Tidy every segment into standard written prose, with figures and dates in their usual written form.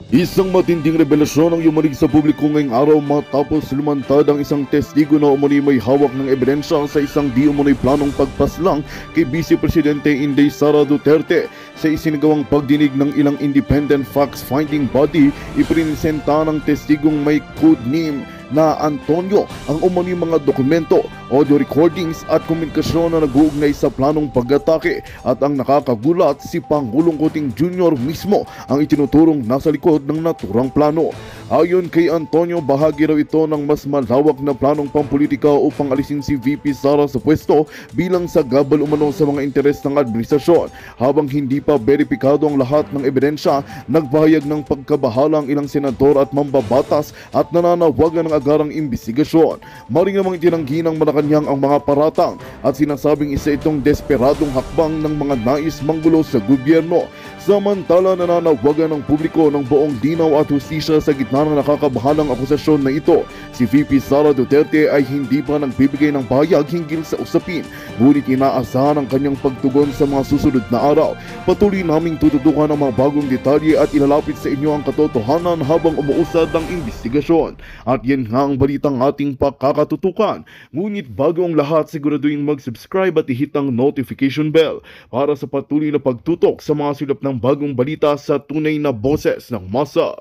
Isang matinding revelasyon ang yumanig sa publiko ngayong araw matapos lumantad ang isang testigo na umano'y may hawak ng ebidensya sa isang di umano'y planong pagpaslang kay Vice Presidente Inday Sara Duterte. Sa isinagawang pagdinig ng ilang independent facts-finding body, iprinisenta ng testigong may codename na Antonio ang umano'y mga dokumento, audio recordings at komunikasyon na nag-uugnay sa planong pag-atake, at ang nakakagulat, si Pangulong Kuting Jr. mismo ang itinuturong nasa likod ng naturang plano. Ayon kay Antonio, bahagi raw ito ng mas malawak na planong pampolitika upang alisin si VP Sara sa pwesto bilang sagabal umano sa mga interes ng administrasyon. Habang hindi pa beripikado ang lahat ng ebidensya, nagpahayag ng pagkabahala ang ilang senador at mambabatas at nananawagan ng agarang imbestigasyon. Maring namang itinanggi ng Malacanang ang mga paratang at sinasabing isa itong desperadong hakbang ng mga nais manggulo sa gobyerno. Samantala, nananawagan ng publiko ng buong linaw at hustisya sa gitna ng nakakabahalang akusasyon na ito. Si VP Sara Duterte ay hindi pa nagbibigay ng pahayag hinggil sa usapin, ngunit inaasahan ang kanyang pagtugon sa mga susunod na araw. Patuloy naming tututukan ang mga bagong detalye at ilalapit sa inyo ang katotohanan habang umuusad ang investigasyon. At yan nga ang balitang ating pakakatutukan. Ngunit bago ang lahat, siguraduhin mag-subscribe at i-hit ang notification bell para sa patuloy na pagtutok sa mga silap ng bagong balita sa tunay na boses ng masa.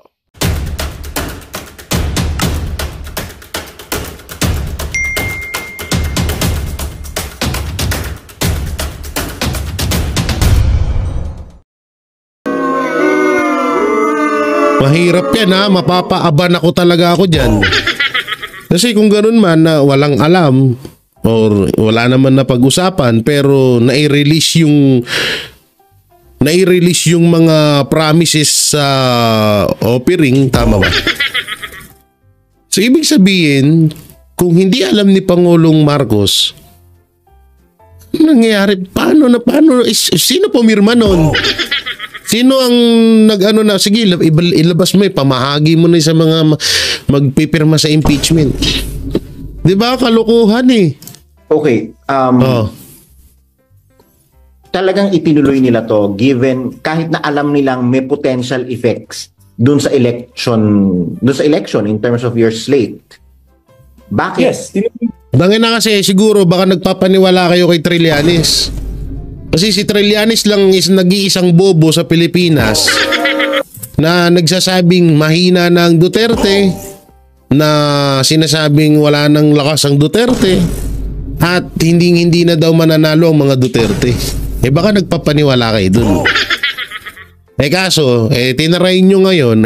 Mahirap yan ha, mapapaaban ako talaga ako dyan. Kasi kung ganun man na walang alam or wala naman na pag-usapan pero nai-release yung mga promises sa offering, tama ba? So ibig sabihin, kung hindi alam ni Pangulong Marcos, ano nangyayari? Paano? Sino pumirma nun? Sino ang nag-ano na, sige, ilabas mo, pamahagi mo na sa mga magpipirma sa impeachment. Di ba? Kalokohan eh. Okay. Talagang itinuloy nila to given kahit na alam nilang may potential effects dun sa election in terms of your slate. Bakit? Yes. Bangin na kasi siguro baka nagpapaniwala kayo kay Trillanes. Kasi si Trillanes lang is nag-iisang bobo sa Pilipinas na nagsasabing mahina na ang Duterte, na sinasabing wala nang lakas ang Duterte, at hindi na daw mananalo ang mga Duterte. Baka nagpapaniwala kayo dun. Kaso, tinarayin nyo ngayon,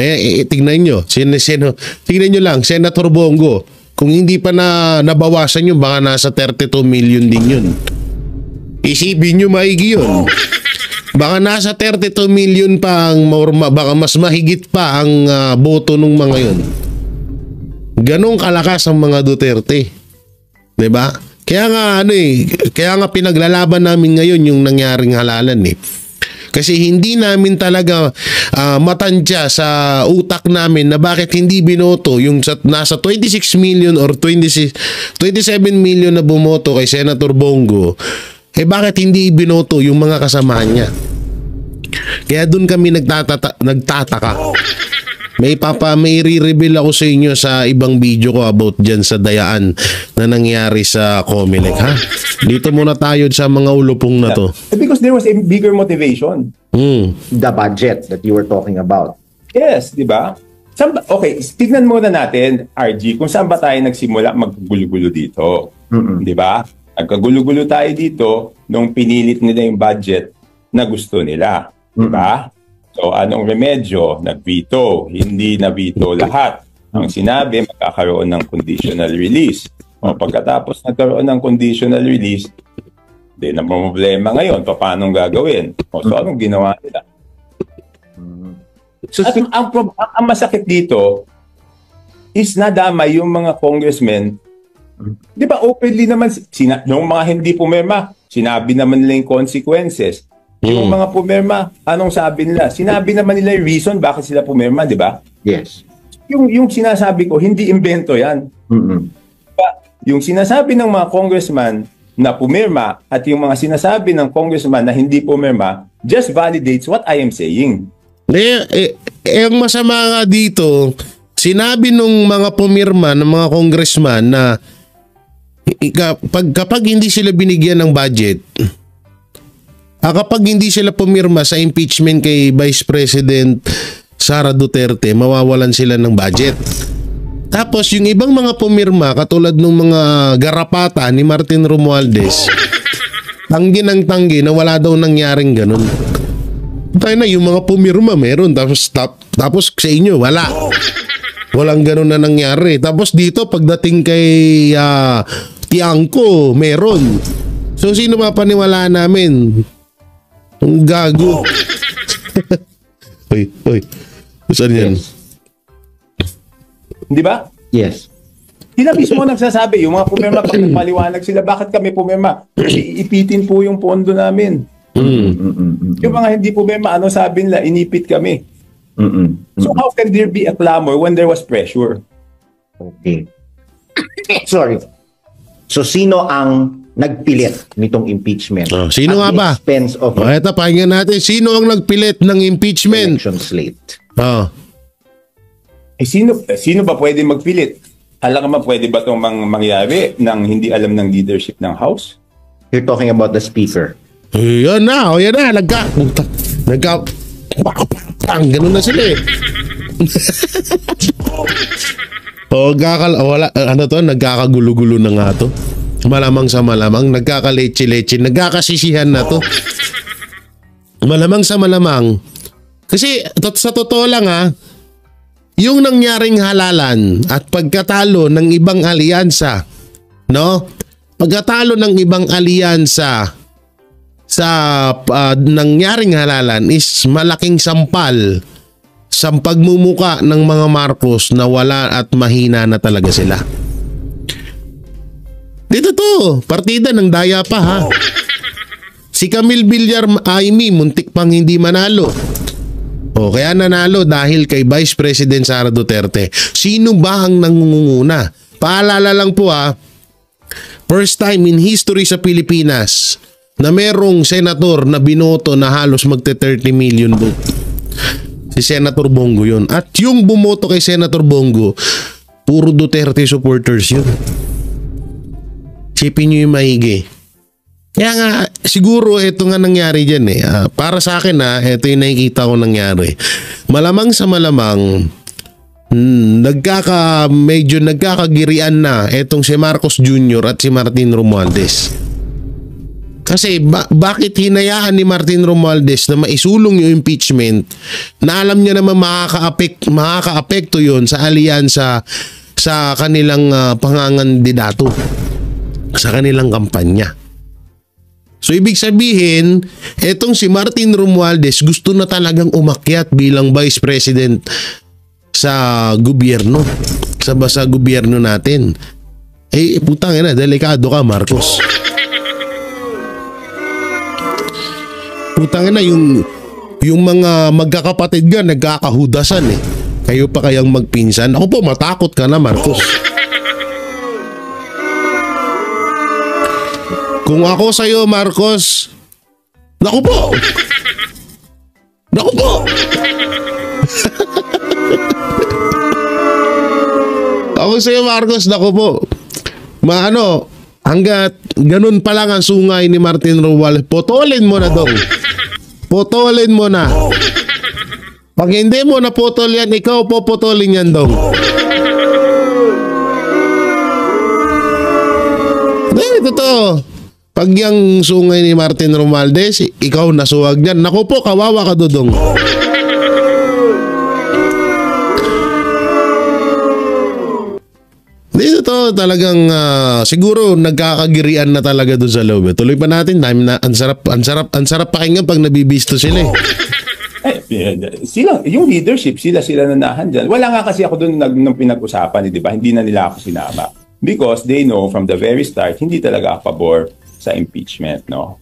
tignan nyo, tignan nyo lang, Senator Bongo, kung hindi pa nabawasan yun, baka nasa 32 million din yun. Isipin nyo maigi yun. Baka nasa 32 million pa ang, baka mas mahigit pa ang boto ng mga yun. Ganong kalakas ang mga Duterte. 'Di ba? Kaya nga pinaglalaban namin ngayon yung nangyaring halalan eh. Kasi hindi namin talaga matansya sa utak namin na bakit hindi binoto yung nasa 26 million or 27 million na bumoto kay Senator Bongo. Bakit hindi ibinoto yung mga kasama niya? Kaya doon kami nagtataka. May i-reveal ako sa inyo sa ibang video ko about dyan sa dayaan na nangyari sa Comelec, ha? Dito muna tayo sa mga ulupong na to. Because there was a bigger motivation. The budget that you were talking about. Yes, di ba? Okay, tignan muna natin, RG, kung saan ba tayo nagsimula maggulo-gulo dito. Di ba? Nagkagulo-gulo tayo dito nung pinilit nila yung budget na gusto nila. Diba? So, anong remedyo? Nag-veto. Hindi na-veto lahat. Ang sinabi, magkakaroon ng conditional release. O pagkatapos nagkaroon ng conditional release, di na problema ngayon. Paano gagawin? So, anong ginawa nila? So, at ang masakit dito is nadamay yung mga congressmen. Di ba openly naman, yung mga hindi pumirma, sinabi naman nila yung consequences. Yung mga pumirma, anong sabi nila? Sinabi naman nila yung reason bakit sila pumirma, di ba? Yes. Yung sinasabi ko, hindi invento yan. Diba? Yung sinasabi ng mga congressman na pumirma at yung mga sinasabi ng congressman na hindi pumirma just validates what I am saying. Ang masama nga dito, sinabi nung mga pumirma ng mga congressman na kapag hindi sila binigyan ng budget, kapag hindi sila pumirma sa impeachment kay Vice President Sara Duterte, mawawalan sila ng budget. Tapos yung ibang mga pumirma katulad ng mga garapata ni Martin Romualdez, tanggi ng tanggi na wala daw nangyaring ganun. Tayo na yung mga pumirma meron, tapos sa inyo wala. Walang ganun na nangyari. Tapos dito pagdating kay Tiangco, meron. So sino mapaniwalaan namin? Ang gago. Oy. Saan yan? Di ba? Yes. Sila mismo nagsasabi, yung mga pumirma, pag nagpaliwanag sila, bakit kami pumirma? Ipitin po yung pondo namin. Yung mga hindi pumirma, ano sabi nila? Inipit kami. So how can there be a clamor when there was pressure? Okay. Sorry. So sino ang nagpilit nitong impeachment? Sino nga ba? At the expense of Ito, pakinggan natin. Sino ang nagpilit ng impeachment? election slate. Sino ba pwede magpilit? Alam ka pwede ba itong mangyari nang hindi alam ng leadership ng House? You're talking about the speaker. Yan na. Ganun na sila eh. Nagkakagulo-gulo na nga to. Malamang sa malamang, nagkakaleche-leche, nagkakasisihan na to. Malamang sa malamang. Kasi sa totoo lang yung nangyaring halalan at pagkatalo ng ibang alyansa, no? Pagkatalo ng ibang alyansa sa nangyaring halalan is malaking sampal sa pagmumuka ng mga Marcos na wala at mahina na talaga sila. Dito to, partida ng daya pa Si Camille Villar Aimee muntik pang hindi manalo. Kaya nanalo dahil kay Vice President Sara Duterte. Sino ba ang nangunguna? Paalala lang po first time in history sa Pilipinas na merong senator na binoto na halos magte-30 million vote. Si Senator Bongo yun. At yung bumoto kay Senator Bongo, puro Duterte supporters yun. Sipin nyo yung maigi. Kaya nga, siguro ito nga nangyari dyan para sa akin ito yung nakikita ko nangyari. Malamang sa malamang, medyo nagkakagirian na itong si Marcos Jr. at si Martin Romualdez. Kasi bakit hinayaan ni Martin Romualdez na maisulong yung impeachment na alam niya naman makaka-apekto yun sa alyansa sa kanilang pangangandidato, sa kanilang kampanya. So ibig sabihin, etong si Martin Romualdez gusto na talagang umakyat bilang Vice President sa gobyerno, sa gobyerno natin. Putang ina, delikado ka Marcos. Putang ina, yung mga magkakapatid ka nagkakahudasan Kayo pa kayang magpinsan? Ako po, matakot ka na Marcos. Kung ako sa'yo, Marcos, naku po! Ako sa'yo, Marcos, naku po. Hanggat ganun pa lang ang sungay ni Martin Romualdez, potolin mo na dong. Potolin mo na. Pag hindi mo na potol yan, ikaw popotolin yan dong. Totoo. Pag yung sungay ni Martin Romualdez, ikaw nasuwag niyan. Naku po, kawawa ka dudong. Dito to talagang siguro nagkakagirian na talaga doon sa loob. Tuloy pa natin, ang sarap pakinggan pag nabibisto sila Sila, yung leadership, sila nanahan dyan. Wala nga kasi ako doon nung pinag-usapan, di ba? Hindi na nila ako sinama. Because they know from the very start, hindi talaga pabor sa impeachment, no?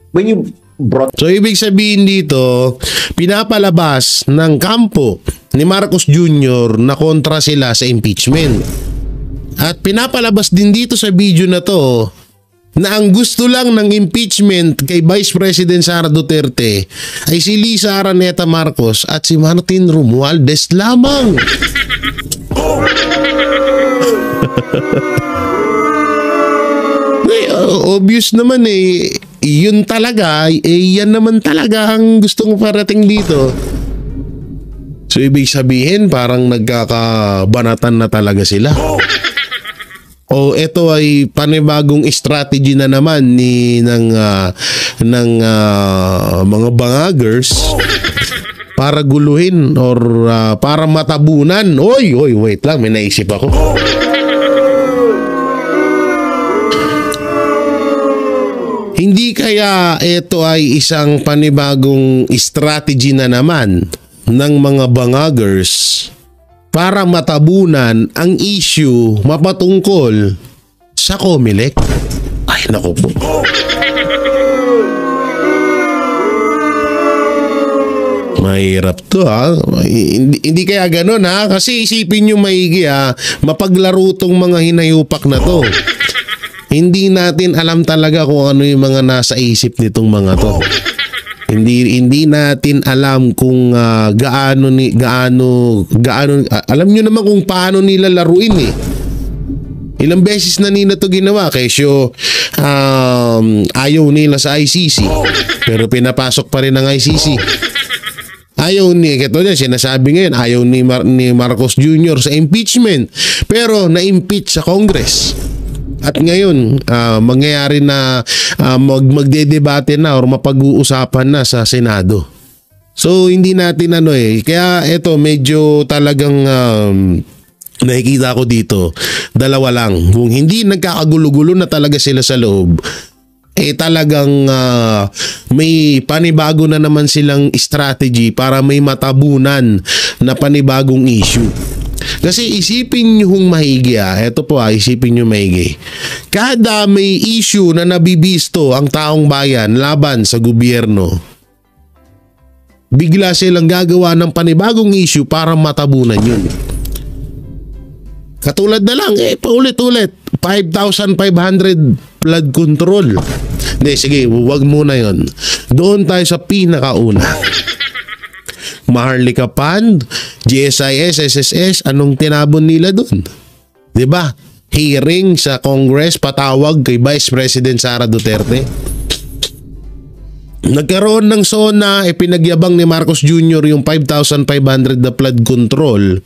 When you brought... So, ibig sabihin dito, pinapalabas ng kampo ni Marcos Jr. na kontra sila sa impeachment. At pinapalabas din dito sa video na to na ang gusto lang ng impeachment kay Vice President Sara Duterte ay si Lisa Araneta Marcos at si Martin Romualdez lamang. Obvious naman yun talaga, yan naman talaga ang gustong parating dito. So ibig sabihin parang nagkakabanatan na talaga sila. O ito ay panibagong strategy na naman ng mga bangagers para guluhin or para matabunan. Oy, wait lang, may naisip ako. Hindi kaya ito ay isang panibagong strategy na naman ng mga bangagers para matabunan ang issue mapatungkol sa Comelec? Ay, naku po. Mahirap to Hindi kaya ganun kasi isipin nyo maigi mapaglaro tong mga hinayupak na to. Hindi natin alam talaga kung ano yung mga nasa isip nitong mga to. Hindi natin alam kung gaano alam nyo naman kung paano nila laruin Ilang beses na nila to ginawa kesyo ayaw nila sa ICC pero pinapasok pa rin ng ICC. Ayaw sinasabi ngayon ayaw ni Marcos Jr. sa impeachment pero na-impeach sa Congress. At ngayon, mangyayari na magdedebate na or mapag-uusapan na sa Senado. So, hindi natin Kaya ito, medyo talagang nakikita ko dito, dalawa lang. Kung hindi nagkakagulo-gulo na talaga sila sa loob, talagang may panibago na naman silang strategy para may matabunan na panibagong issue. Kasi isipin nyo maigi Ito po isipin nyo maigi. Kada may issue na nabibisto ang taong bayan laban sa gobyerno, bigla silang gagawa ng panibagong issue para matabunan yun. Katulad na lang, paulit-ulit, 5,500 flood control. Hindi, sige, wag muna yon. Doon tayo sa pinakauna. Maharlika Fund, GSIS, SSS, anong tinabon nila doon? 'Di ba? Hearing sa Congress patawag kay Vice President Sara Duterte. Nagkaroon ng SONA, pinagyabang ni Marcos Jr. yung 5,500 na flood control.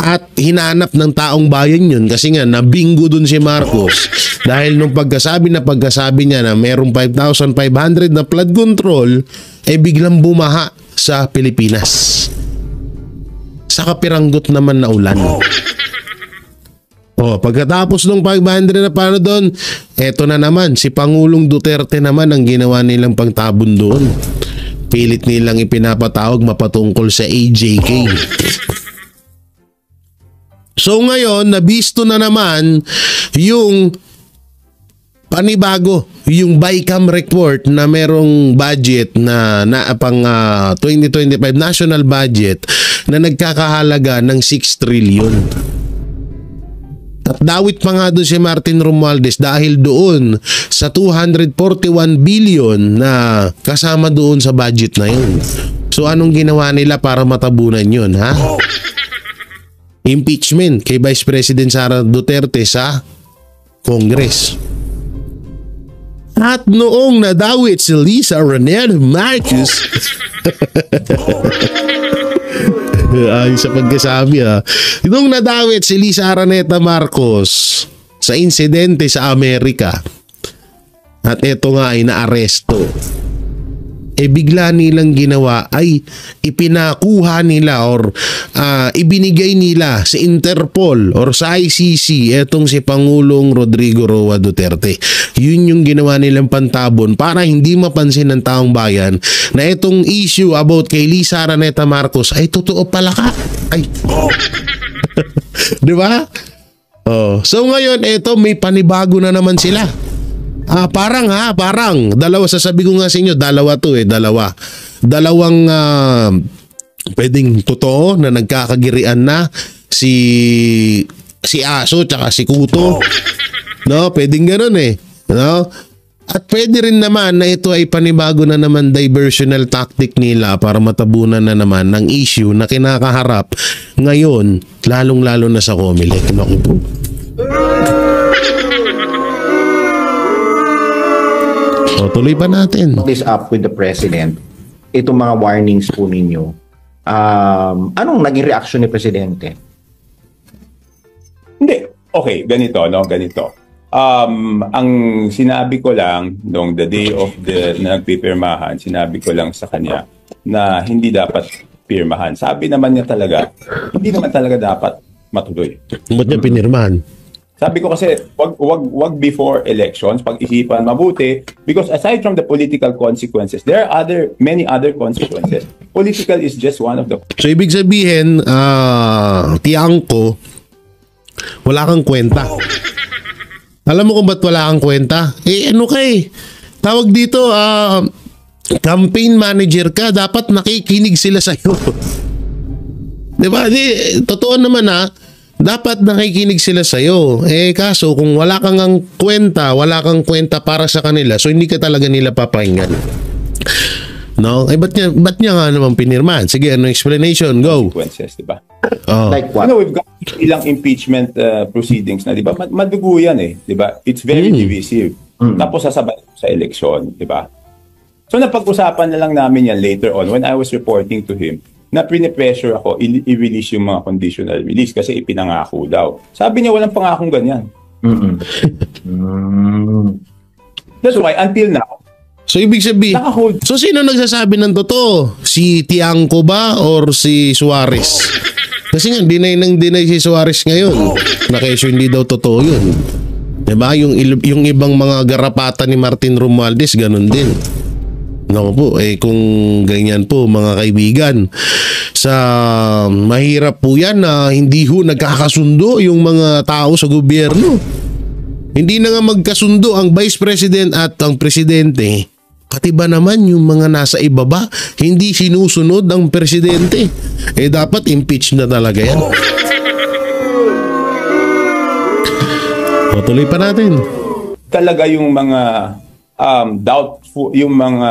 At hinanap ng taong bayan yun kasi nga nabingo dun si Marcos dahil nung pagkasabi niya na merong 5,500 na flood control biglang bumaha sa Pilipinas sa kapiranggot naman na ulan. Pagkatapos ng 500 na paano doon, eto na naman si Pangulong Duterte naman ang ginawa nilang pagtabon doon. Pilit nilang ipinapatawag mapatungkol sa AJK. So ngayon, nabisto na naman yung panibago, yung BICAM report na merong budget na pang 2025 national budget na nagkakahalaga ng 6 trillion. At dawit pa nga doon si Martin Romualdez dahil doon sa 241 billion na kasama doon sa budget na yun. So anong ginawa nila para matabunan yun, Impeachment kay Vice President Sara Duterte sa Congress. At noong nadawit si Lisa Araneta Marcos ay sa pagkasabi noong nadawit si Lisa Araneta Marcos sa insidente sa Amerika at ito nga ay naaresto, bigla nilang ginawa ay ipinakuha nila or ibinigay nila sa Interpol or sa ICC etong si Pangulong Rodrigo Roa Duterte. Yun yung ginawa nilang pantabon para hindi mapansin ng taong bayan na itong issue about kay Lisa Araneta Marcos ay totoo pala Di ba? So ngayon ito may panibago na naman sila. Parang dalawa, sasabi ko nga sa inyo, dalawang pwedeng totoo na nagkakagirian na si Aso tsaka si Kuto. No, pwedeng ganun eh. No? At pwede rin naman na ito ay panibago na naman diversional tactic nila para matabunan na naman ng issue na kinakaharap ngayon, lalong-lalo na sa COMELEC. Naku po. O, tuloy pa natin. This up with the president, itong mga warnings po ninyo, anong naging reaction ni presidente? Hindi. Okay, ganito. Ang sinabi ko lang nung the day of the nagpipirmahan, sinabi ko lang sa kanya na hindi dapat pirmahan. Sabi naman niya talaga, hindi naman talaga dapat matuloy. Ba't niya pinirmahan? Sabi ko kasi, wag before elections, pag-isipan mabuti, because aside from the political consequences, there are many other consequences. Political is just one of the... So, ibig sabihin, tiyang ko, wala kang kwenta. Alam mo kung ba't wala kang kwenta? Ano kay? Tawag dito, campaign manager ka, dapat nakikinig sila sa'yo. Diba? Totoo naman dapat nakikinig sila sa'yo. Kaso kung wala kang kwenta para sa kanila, so hindi ka talaga nila papakinggan. No? Ba't niya nga naman pinirmahan? Sige, ano explanation? Go. Consequences, diba? Oh. Like what? We've got ilang impeachment proceedings na, diba? Madugo yan diba? It's very divisive. Tapos sasabay sa election, diba? So napag-usapan na lang namin yan later on when I was reporting to him na pinipressure ako i-release yung mga conditional release kasi ipinangako daw. Sabi niya walang pangakong ganyan. That's why until now, so ibig sabihin, nakahold. so sino nagsasabi ng totoo? Si Tiangco ba or si Suarez? Kasi nga, deny si Suarez ngayon. Na kesyo hindi daw totoo yun. Diba? Yung ibang mga garapatan ni Martin Romualdez, ganun din. Naku po, kung ganyan po mga kaibigan, sa mahirap po yan na hindi ho nagkakasundo yung mga tao sa gobyerno. Hindi na nga magkasundo ang Vice President at ang Presidente. Pati ba naman yung mga nasa ibaba, hindi sinusunod ang Presidente? Dapat impeach na talaga yan. Tuloy pa natin. Talaga yung mga doubtful, yung mga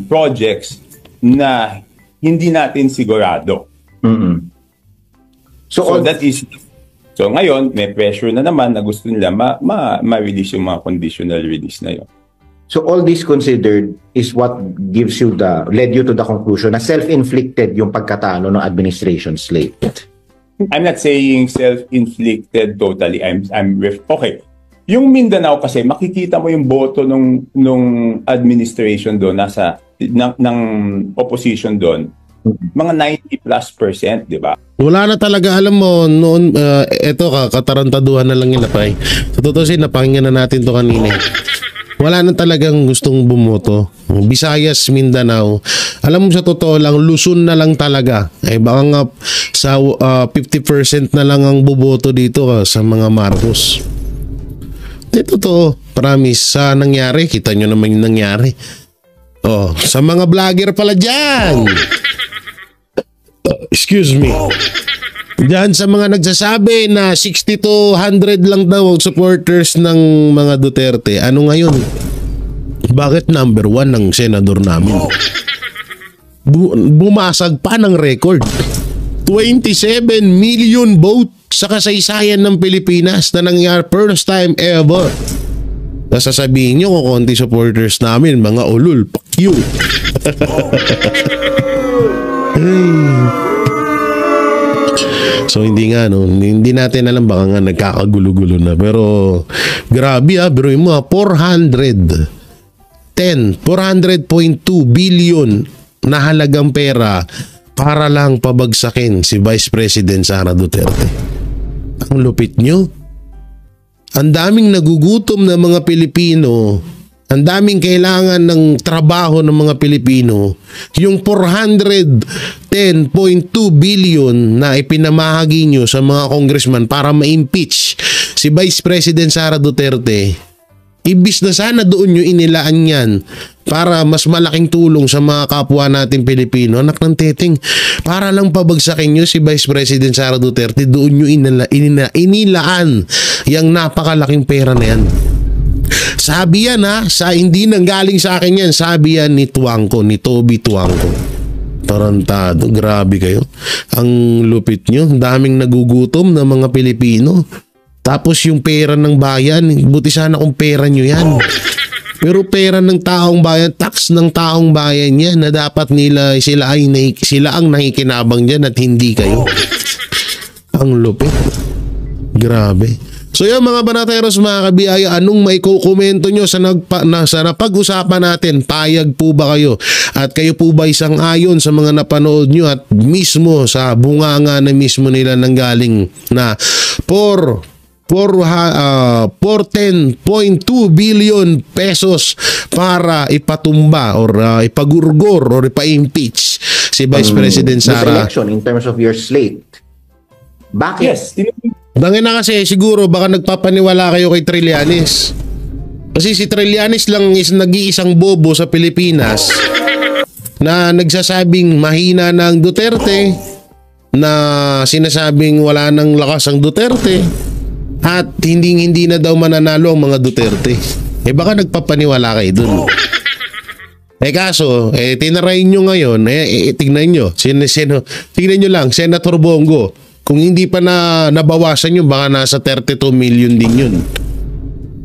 projects na hindi natin sigurado. So that is, so ngayon may pressure na naman na gusto nila ma-release yung mga conditional release na yun. So all this considered is what led you to the conclusion na self-inflicted yung pagkatalo ng administration slate. I'm not saying self-inflicted totally. Okay. Yung Mindanao kasi makikita mo yung boto nung administration doon ng opposition doon. Mga 90+%, di ba? Wala na talaga, alam mo, noon, eto katarantaduhan na lang nila pa Sa totoo napakinggan na natin to kanina. Wala na talagang gustong bumoto. Visayas, Mindanao. Alam mo sa totoo lang, Luzon na lang talaga. Baka nga sa 50% na lang ang buboto dito sa mga Marcos. Totoo, promise. Sa nangyari, kita nyo naman yung nangyari. Sa mga vlogger pala dyan. Excuse me. Diyan sa mga nagsasabi na 60 to 100 lang daw supporters ng mga Duterte. Ano ngayon? Bakit number 1 ng senador namin? Bumasag pa ng record. 27 million vote sa kasaysayan ng Pilipinas na nangyari first time ever. Nasasabihin nyo kung konti supporters namin, mga ulul, fuck you. So hindi nga hindi natin alam, baka nga nagkakagulo-gulo na, pero grabe biruin mo 400.2 billion na halagang pera para lang pabagsakin si Vice President Sara Duterte. Ang lupit nyo. Ang daming nagugutom na mga Pilipino. Ang daming kailangan ng trabaho ng mga Pilipino. Yung 410.2 billion na ipinamahagi nyo sa mga congressman para ma-impeach si Vice President Sara Duterte, ibis na sana doon nyo inilaan yan para mas malaking tulong sa mga kapwa natin Pilipino, anak ng teteng, para lang pabagsakin nyo si Vice President Sara Duterte, doon nyo inilaan yung napakalaking pera na yan. Sabi yan hindi nanggaling sa akin yan, sabi yan ni Tuangco, ni Toby Tuangco. Tarantado, grabe kayo. Ang lupit nyo, daming nagugutom na mga Pilipino. Tapos yung pera ng bayan, buti sana kung pera nyo yan. Pero pera ng taong bayan, tax ng taong bayan yan na dapat sila ang nakikinabang dyan at hindi kayo. Ang lupit. Grabe. So yan mga banateros, mga kabiyaya, anong may kukomento nyo sa napag-usapan natin? Payag po ba kayo? At kayo po ba isang ayon sa mga napanood nyo at mismo sa bunganga na mismo nila nanggaling na 10.2 billion pesos para ipatumba or ipagurgor or ipa-impeach si Vice President Sara? Election in terms of your slate. Bakit? Yes. Dangin na kasi siguro baka nagpapaniwala kayo kay Trillanes. Kasi si Trillanes lang is nag-iisang bobo sa Pilipinas na nagsasabing mahina na ang Duterte, na sinasabing wala nang lakas ang Duterte, at hindi na daw mananalo ang mga Duterte. Baka nagpapaniwala kayo dun. Kaso, tinarayin nyo ngayon, tignan nyo, tignan nyo lang, Senator Bongo, kung hindi pa nabawasan yun, baka nasa 32 million din yun.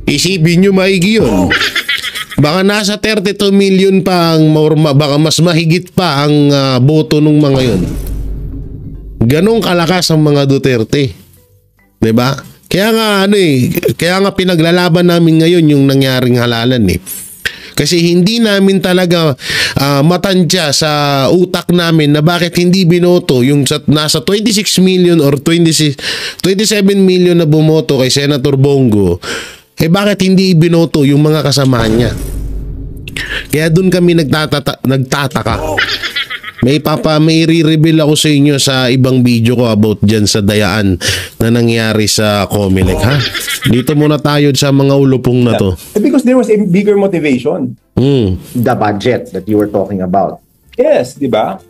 Isipin nyo maigi yun. Baka nasa 32 million pa baka mas mahigit pa ang boto nung mga yun. Ganong kalakas ang mga Duterte. 'Di ba? Kaya nga pinaglalaban namin ngayon yung nangyaring halalan Kasi hindi namin talaga matansya sa utak namin na bakit hindi binoto yung nasa 26 million or 27 million na bumoto kay Senator Bongo. Bakit hindi binoto yung mga kasama niya? Kaya doon kami nagtataka. May i-reveal ako sa inyo sa ibang video ko about dyan sa dayaan na nangyari sa Comelec, ha? Dito muna tayo sa mga ulupong na to. Because there was a bigger motivation. The budget that you were talking about. Yes, di ba?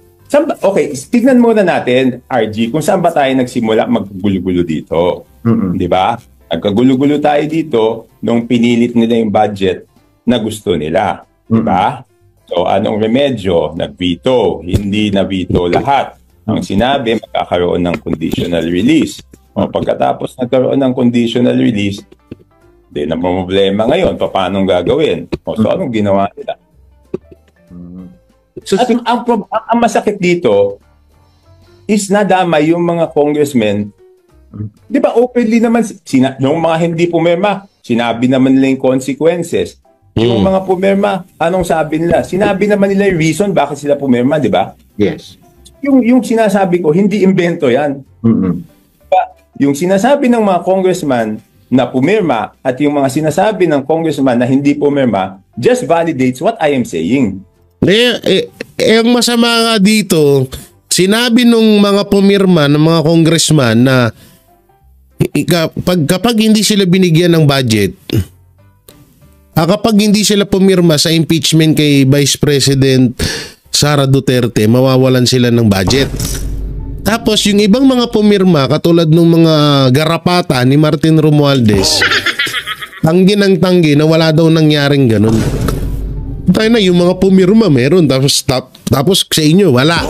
Okay, tignan muna natin, RG, kung saan ba tayo nagsimula maggulo-gulo dito. Di ba? Nagkagulo-gulo tayo dito nung pinilit nila yung budget na gusto nila. Di ba? So, anong remedyo? Nag-veto. Hindi na-veto lahat. Ang sinabi, magkakaroon ng conditional release. O pagkatapos nagkaroon ng conditional release, hindi na problema ngayon. Paano gagawin? So, anong ginawa nila? So, at ang masakit dito is nadama yung mga congressmen. Di ba openly naman, nung mga hindi pumirma, sinabi naman nila yung consequences. Yung mga pumirma, anong sabi nila? Sinabi naman nila yung reason bakit sila pumirma, di ba? Yes. Yung sinasabi ko, hindi invento yan. Diba? Yung sinasabi ng mga congressman na pumirma at yung mga sinasabi ng congressman na hindi pumirma just validates what I am saying. Ang masama nga dito, sinabi nung mga pumirma ng mga congressman na kapag hindi sila binigyan ng budget, kapag hindi sila pumirma sa impeachment kay Vice President Sara Duterte, mawawalan sila ng budget. Tapos yung ibang mga pumirma, katulad ng mga garapata ni Martin Romualdez, tanggi ng tanggi na wala daw nangyaring ganun. Tayo na, yung mga pumirma meron, tapos sa inyo wala.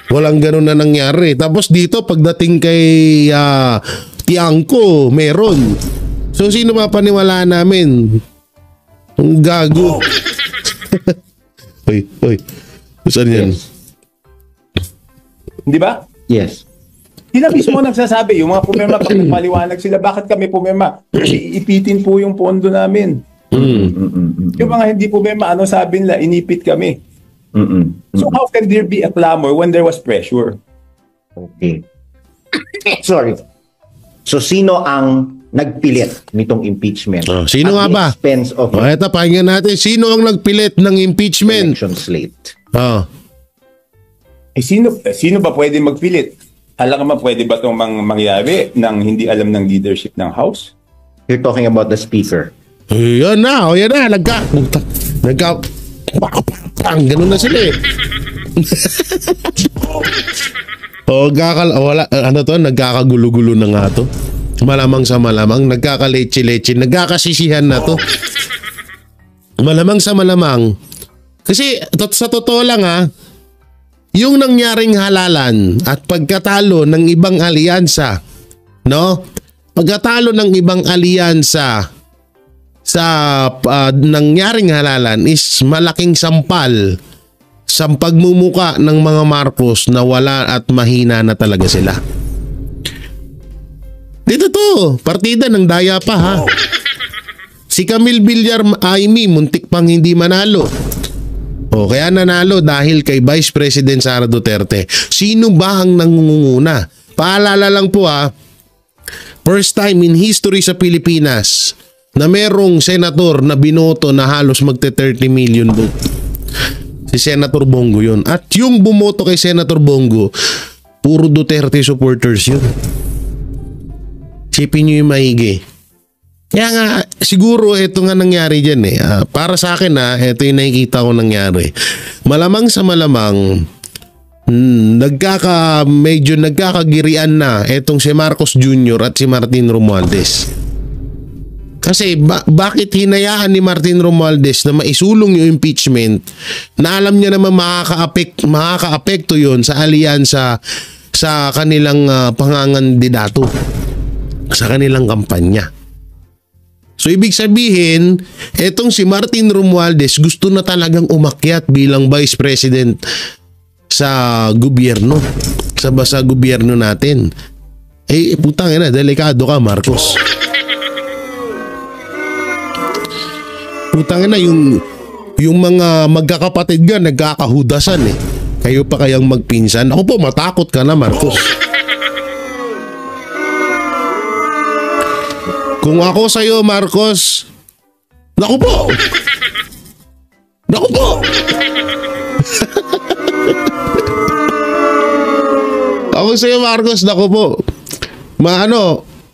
Walang ganun na nangyari. Tapos dito, pagdating kay Tiangco, meron. So sino mapaniwala namin? Ang gago. Oy. Saan yan? Di ba? Yes. Sila mismo nagsasabi, yung mga pumirma, pag maliwanag sila, bakit kami pumirma? Kasi ipitin po yung pondo namin. Yung mga hindi pumirma, ano sabi nila? Inipit kami. So how can there be a clamor when there was pressure? Okay. Sorry. So sino ang nagpilit nitong impeachment? Sino nga ba? Expense of Ito, pakinggan natin. Sino ang nagpilit ng impeachment? election slate. Sino ba pwede magpilit? Alam ka pwede ba itong mangyari nang hindi alam ng leadership ng House? You're talking about the speaker. Yan na. Ganun na sila eh. Nagkakagulo-gulo na nga to. Malamang sa malamang, nagkakaleche-leche, nagkakasisihan na to. Malamang sa malamang. Kasi sa totoo lang yung nangyaring halalan at pagkatalo ng ibang alyansa, no? Pagkatalo ng ibang alyansa sa nangyaring halalan is malaking sampal sa pagmumuka ng mga Marcos na wala at mahina na talaga sila. Dito to, partida ng daya pa ha. Si Camille Villar Aimee muntik pang hindi manalo. O kaya nanalo dahil kay Vice President Sara Duterte. Sino ba ang nangunguna? Paalala lang po first time in history sa Pilipinas na merong senator na binoto na halos magte 30 million vote. Si Senator Bongo yun. At yung bumoto kay Senator Bongo, puro Duterte supporters yun. Sipin nyo yung maigi. Kaya nga, siguro ito nga nangyari dyan para sa akin ito yung nakikita ko nangyari. Malamang sa malamang, medyo nagkakagirian na itong si Marcos Jr. at si Martin Romualdez. Kasi bakit hinayaan ni Martin Romualdez na maisulong yung impeachment na alam niya naman makaka-apekto yun sa alyansa sa kanilang pangangandidato, sa kanilang kampanya. So ibig sabihin, etong si Martin Romualdez gusto na talagang umakyat bilang Vice President sa gobyerno, sa gobyerno natin. Putang ina, delikado ka Marcos. Putang ina, yung mga magkakapatid ka nagkakahudasan Kayo pa kayang magpinsan? Ako po, matakot ka na Marcos. Kung ako sa'yo, Marcos, naku po! Naku po! Ako sa'yo, Marcos, naku po.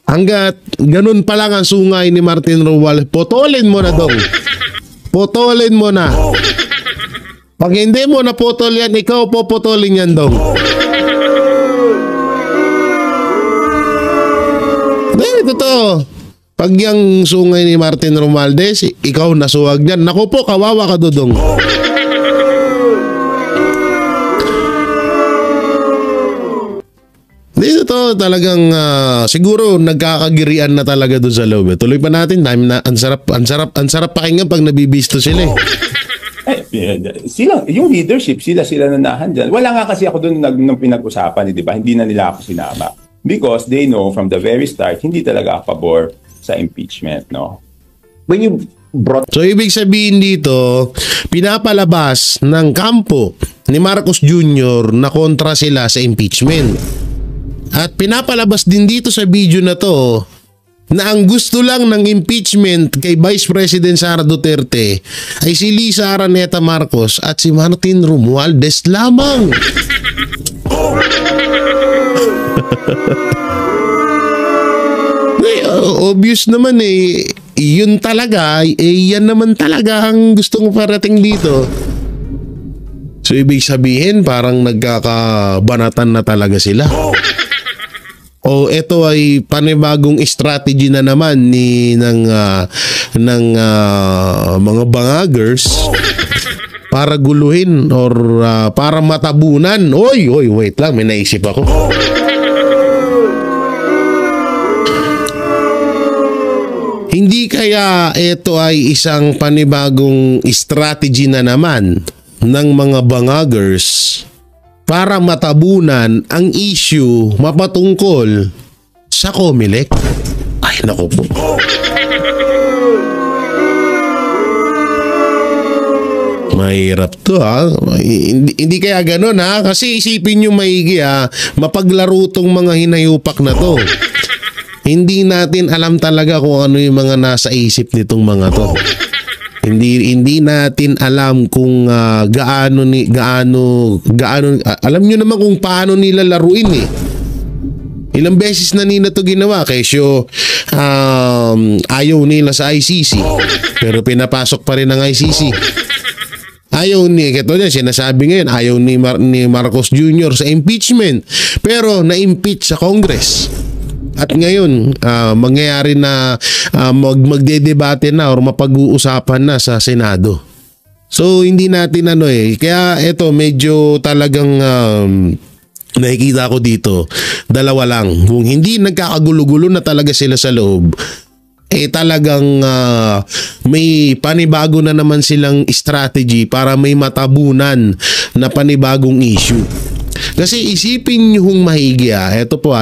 Hanggat ganun pa lang ang sungay ni Martin Romualdez, potolin mo na dong. Potolin mo na. Pag hindi mo na potol yan, ikaw po potolin yan dong. Totoo. Pag yung sungay ni Martin Romualdez, ikaw nasuwag niyan. Naku po, kawawa ka dodong. Dito to talagang siguro nagkakagirian na talaga doon sa loob. Tuloy pa natin, ang sarap pakinggan pag nabibisto sila Sila, yung leadership, sila nanahan dyan. Wala nga kasi ako doon nung pinag-usapan, di ba? Hindi na nila ako sinama. Because they know from the very start, hindi talaga ako pabor sa impeachment, no? When you brought... So, ibig sabihin dito, pinapalabas ng kampo ni Marcos Jr. na kontra sila sa impeachment. At pinapalabas din dito sa video na to na ang gusto lang ng impeachment kay Vice President Sara Duterte ay si Lisa Araneta Marcos at si Martin Romualdez lamang. Obvious naman yun talaga, yan naman talaga ang gustong parating dito. So ibig sabihin parang nagkakabanatan na talaga sila. O ito ay panibagong strategy na naman ng mga bangagers para guluhin or para matabunan. Oy, wait lang, may naisip ako. Hindi kaya ito ay isang panibagong strategy na naman ng mga bangagers para matabunan ang issue mapatungkol sa COMELEC? Ay, naku po. Mahirap to Hindi kaya ganun kasi isipin nyo maigi mapaglaro tong mga hinayupak na to. Hindi natin alam talaga kung ano yung mga nasa isip nitong mga to. Hindi natin alam kung gaano alam nyo naman kung paano nila laruin Ilang beses na nila to ginawa kesyo ayaw nila sa ICC pero pinapasok pa rin ng ICC. Ayaw sinasabi ngayon, ayaw ni Marcos Jr. sa impeachment. Pero na-impeach sa Congress. At ngayon, mangyayari na magdedebate na or mapag-uusapan na sa Senado. So, hindi natin Kaya ito, medyo talagang nakikita ko dito, dalawa lang. Kung hindi nagkakagulo-gulo na talaga sila sa loob, talagang may panibago na naman silang strategy para may matabunan na panibagong issue. Kasi isipin nyo maigi,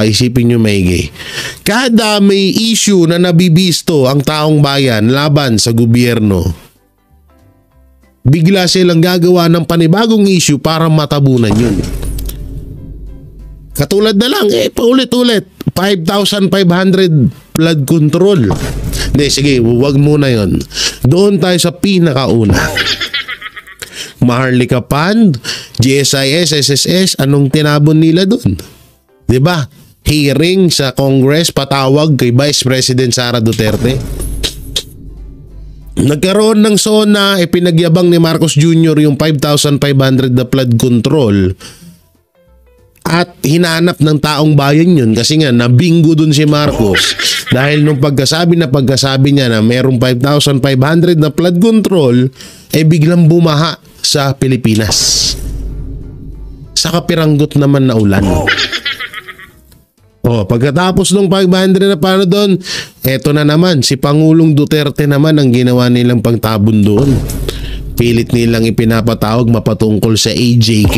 isipin nyo maigi. Kada may issue na nabibisto ang taong bayan laban sa gobyerno, bigla silang gagawa ng panibagong issue para matabunan yun. Katulad na lang, paulit-ulit, 5,500 flood control. Hindi, sige, wag muna yon. Doon tayo sa pinakauna. Maharlika Fund, GSIS, SSS, anong tinabon nila doon? 'Di ba? Hearing sa Congress, patawag kay Vice President Sara Duterte. Nagkaroon ng SONA, pinagyabang ni Marcos Jr. yung 5,500 na flood control. At hinanap ng taong bayan yun kasi nga nabingo dun si Marcos dahil nung pagkasabi niya na merong 5,500 na flood control, biglang bumaha sa Pilipinas sa kapiranggot naman na ulan. Pagkatapos ng 500 na paano doon, eto na naman, si Pangulong Duterte naman ang ginawa nilang pagtabon doon. Pilit nilang ipinapatawag mapatungkol sa AJK.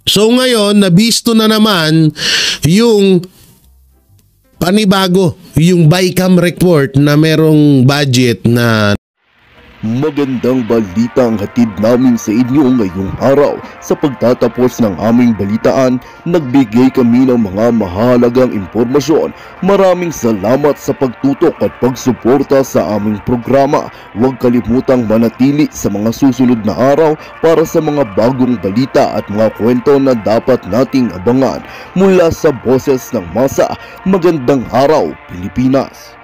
So ngayon, nabisto na naman yung panibago, yung BICAM report na merong budget na Magandang balita ang hatid namin sa inyo ngayong araw. Sa pagtatapos ng aming balitaan, nagbigay kami ng mga mahalagang impormasyon. Maraming salamat sa pagtutok at pagsuporta sa aming programa. Huwag kalimutang manatili sa mga susunod na araw para sa mga bagong balita at mga kwento na dapat nating abangan. Mula sa Boses ng Masa, magandang araw Pilipinas!